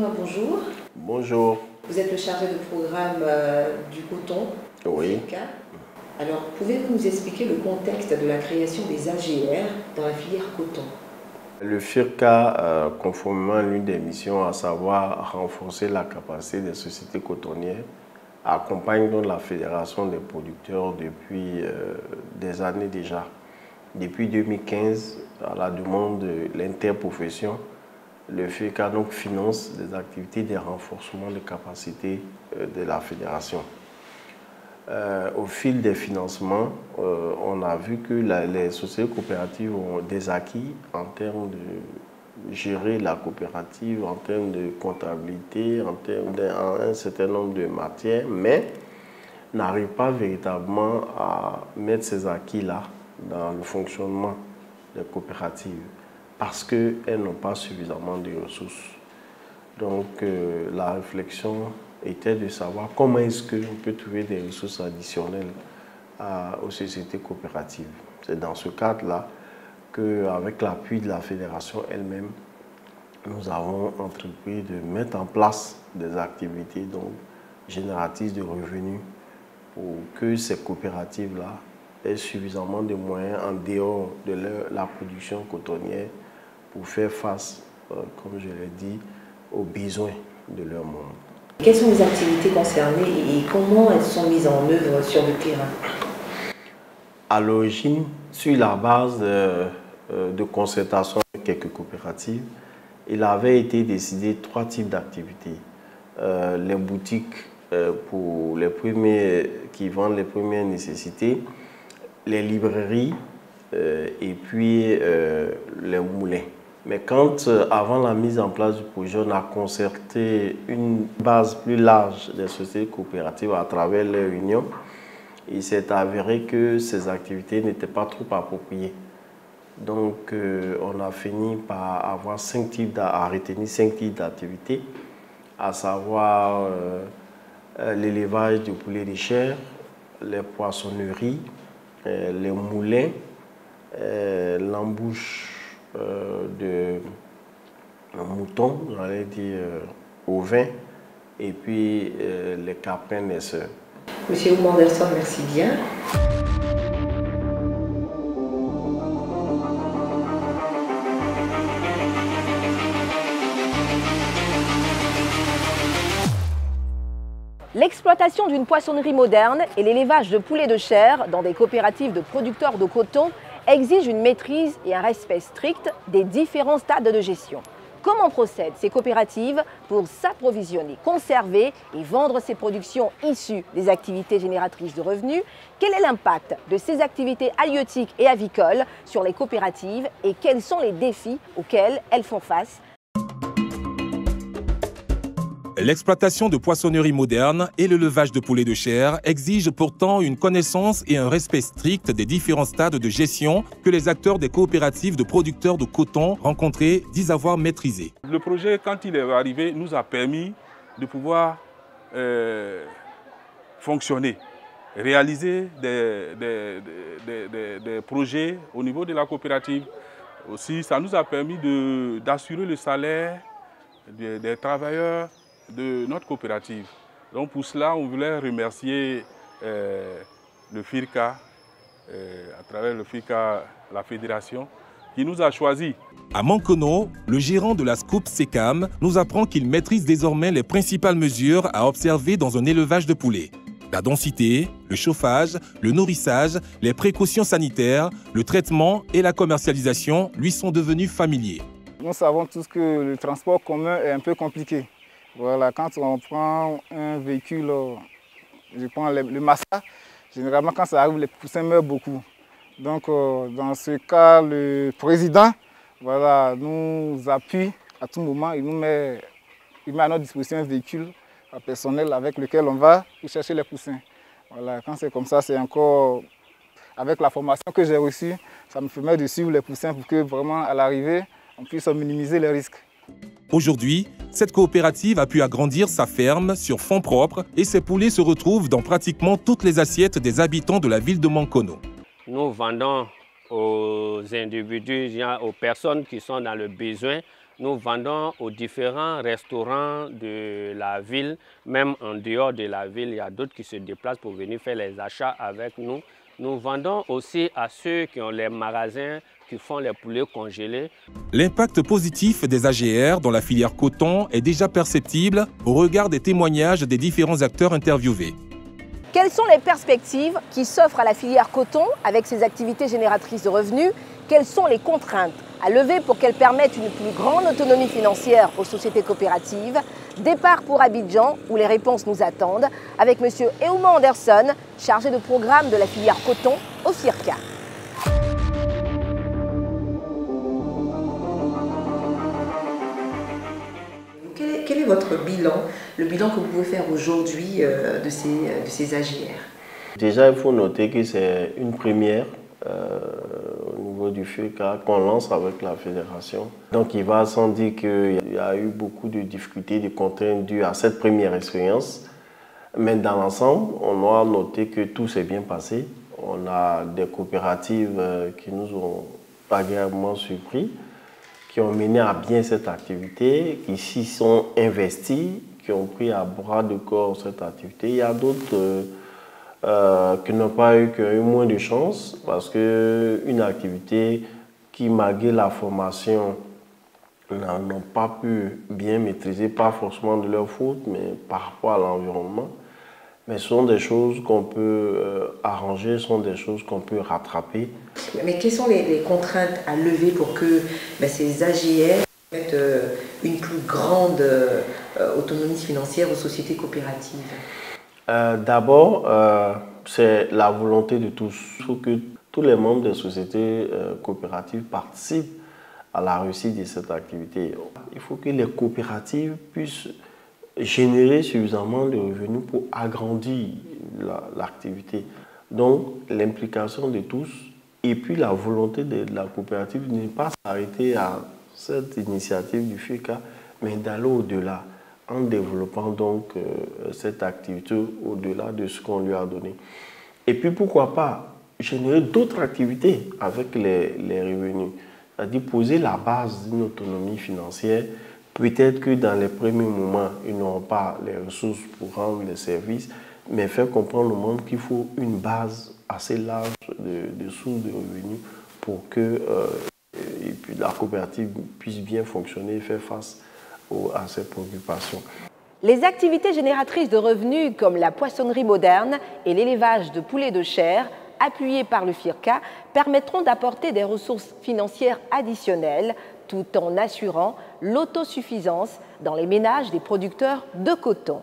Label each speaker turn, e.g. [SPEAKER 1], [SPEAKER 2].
[SPEAKER 1] Benoît, bonjour.
[SPEAKER 2] Bonjour.
[SPEAKER 1] Vous êtes le chargé de programme du coton.
[SPEAKER 2] Oui.
[SPEAKER 1] Alors, pouvez-vous nous expliquer le contexte de la création des AGR dans la filière coton?
[SPEAKER 2] Le FIRCA, conformément à l'une des missions, à savoir renforcer la capacité des sociétés cotonnières, accompagne donc la Fédération des producteurs depuis des années déjà. Depuis 2015, à la demande de l'interprofession, le FIRCA donc finance des activités de renforcement de capacité de la fédération. Au fil des financements, on a vu que les sociétés coopératives ont des acquis en termes de gérer la coopérative, en termes de comptabilité, en termes d'un certain nombre de matières, mais n'arrivent pas véritablement à mettre ces acquis-là dans le fonctionnement des coopératives parce qu'elles n'ont pas suffisamment de ressources. Donc la réflexion était de savoir comment est-ce qu'on peut trouver des ressources additionnelles aux sociétés coopératives. C'est dans ce cadre-là qu'avec l'appui de la fédération elle-même, nous avons entrepris de mettre en place des activités donc, génératrices de revenus pour que ces coopératives-là aient suffisamment de moyens en dehors de la production cotonnière pour faire face, comme je l'ai dit, aux besoins de leur monde.
[SPEAKER 1] Quelles sont les activités concernées et comment elles sont mises en œuvre sur le terrain?
[SPEAKER 2] À l'origine, sur la base de concertation avec quelques coopératives, il avait été décidé 3 types d'activités. Les boutiques pour les premiers qui vendent les premières nécessités, les librairies et puis les moulins. Mais quand, avant la mise en place du projet, on a concerté une base plus large des sociétés coopératives à travers les réunions, il s'est avéré que ces activités n'étaient pas trop appropriées. Donc, on a fini par avoir à retenir 5 types d'activités, à savoir l'élevage de poulets de chair, les poissonneries, les moulins, l'embouche de moutons, j'allais dire au vin, et puis les caprins naisseurs.
[SPEAKER 1] Monsieur Manderson, merci bien.
[SPEAKER 3] L'exploitation d'une poissonnerie moderne et l'élevage de poulets de chair dans des coopératives de producteurs de coton exigent une maîtrise et un respect strict des différents stades de gestion. Comment procèdent ces coopératives pour s'approvisionner, conserver et vendre ces productions issues des activités génératrices de revenus? Quel est l'impact de ces activités halieutiques et avicoles sur les coopératives et quels sont les défis auxquels elles font face?
[SPEAKER 4] L'exploitation de poissonneries modernes et l'élevage de poulets de chair exigent pourtant une connaissance et un respect strict des différents stades de gestion que les acteurs des coopératives de producteurs de coton rencontrés disent avoir maîtrisés.
[SPEAKER 5] Le projet, quand il est arrivé, nous a permis de pouvoir fonctionner, réaliser des projets au niveau de la coopérative. Aussi, ça nous a permis d'assurer le salaire des travailleurs de notre coopérative. Donc pour cela, on voulait remercier le FIRCA, à travers le FIRCA, la fédération, qui nous a choisis.
[SPEAKER 4] À Mankono, le gérant de la SCOOP SECAM nous apprend qu'il maîtrise désormais les principales mesures à observer dans un élevage de poulets. La densité, le chauffage, le nourrissage, les précautions sanitaires, le traitement et la commercialisation lui sont devenus familiers.
[SPEAKER 6] Nous savons tous que le transport commun est un peu compliqué. Voilà, quand on prend un véhicule, je prends le Massa, généralement quand ça arrive, les poussins meurent beaucoup. Donc dans ce cas, le président voilà, nous appuie à tout moment, il met à notre disposition un véhicule personnel avec lequel on va chercher les poussins. Voilà, quand c'est comme ça, c'est encore avec la formation que j'ai reçue, ça me permet de suivre les poussins pour que vraiment à l'arrivée, on puisse minimiser les risques.
[SPEAKER 4] Aujourd'hui, cette coopérative a pu agrandir sa ferme sur fonds propres et ses poulets se retrouvent dans pratiquement toutes les assiettes des habitants de la ville de Mankono.
[SPEAKER 7] Nous vendons aux individus, aux personnes qui sont dans le besoin Nous vendons aux différents restaurants de la ville, même en dehors de la ville, il y a d'autres qui se déplacent pour venir faire les achats avec nous. Nous vendons aussi à ceux qui ont les magasins, qui font les poulets congelés.
[SPEAKER 4] L'impact positif des AGR dans la filière coton est déjà perceptible au regard des témoignages des différents acteurs interviewés.
[SPEAKER 3] Quelles sont les perspectives qui s'offrent à la filière coton avec ses activités génératrices de revenus? Quelles sont les contraintes à lever pour qu'elles permettent une plus grande autonomie financière aux sociétés coopératives? Départ pour Abidjan, où les réponses nous attendent, avec M. Eouma Anderson, chargé de programme de la filière coton au FIRCA.
[SPEAKER 1] Quel est votre bilan, le bilan que vous pouvez faire aujourd'hui de ces AGR?
[SPEAKER 2] Déjà, il faut noter que c'est une première au niveau du FIRCA qu'on lance avec la fédération. Donc il va sans dire qu'il y a eu beaucoup de difficultés, de contraintes dues à cette première expérience. Mais dans l'ensemble, on doit noter que tout s'est bien passé. On a des coopératives qui nous ont agréablement surpris, qui ont mené à bien cette activité, qui s'y sont investis, qui ont pris à bras de corps cette activité. Il y a d'autres qui n'ont pas eu moins de chance parce qu'une activité qui, malgré la formation, n'ont pas pu bien maîtriser, pas forcément de leur faute, mais par rapport à l'environnement. Mais ce sont des choses qu'on peut arranger, ce sont des choses qu'on peut rattraper.
[SPEAKER 1] Mais quelles sont les contraintes à lever pour que ces AGR mettent une plus grande autonomie financière aux sociétés coopératives?
[SPEAKER 2] D'abord, c'est la volonté de tous. Il faut que tous les membres des sociétés coopératives participent à la réussite de cette activité. Il faut que les coopératives puissent générer suffisamment de revenus pour agrandir l'activité. Donc, l'implication de tous et puis la volonté de la coopérative de ne pas s'arrêter à cette initiative du FIRCA, mais d'aller au-delà, en développant donc cette activité au-delà de ce qu'on lui a donné. Et puis pourquoi pas générer d'autres activités avec les revenus, c'est-à-dire poser la base d'une autonomie financière. Peut-être que dans les premiers moments, ils n'auront pas les ressources pour rendre les services, mais faire comprendre au monde qu'il faut une base assez large de sources de revenus pour que et puis la coopérative puisse bien fonctionner et faire face à ces préoccupations.
[SPEAKER 3] Les activités génératrices de revenus comme la poissonnerie moderne et l'élevage de poulets de chair, appuyées par le FIRCA, permettront d'apporter des ressources financières additionnelles tout en assurant l'autosuffisance dans les ménages des producteurs de coton.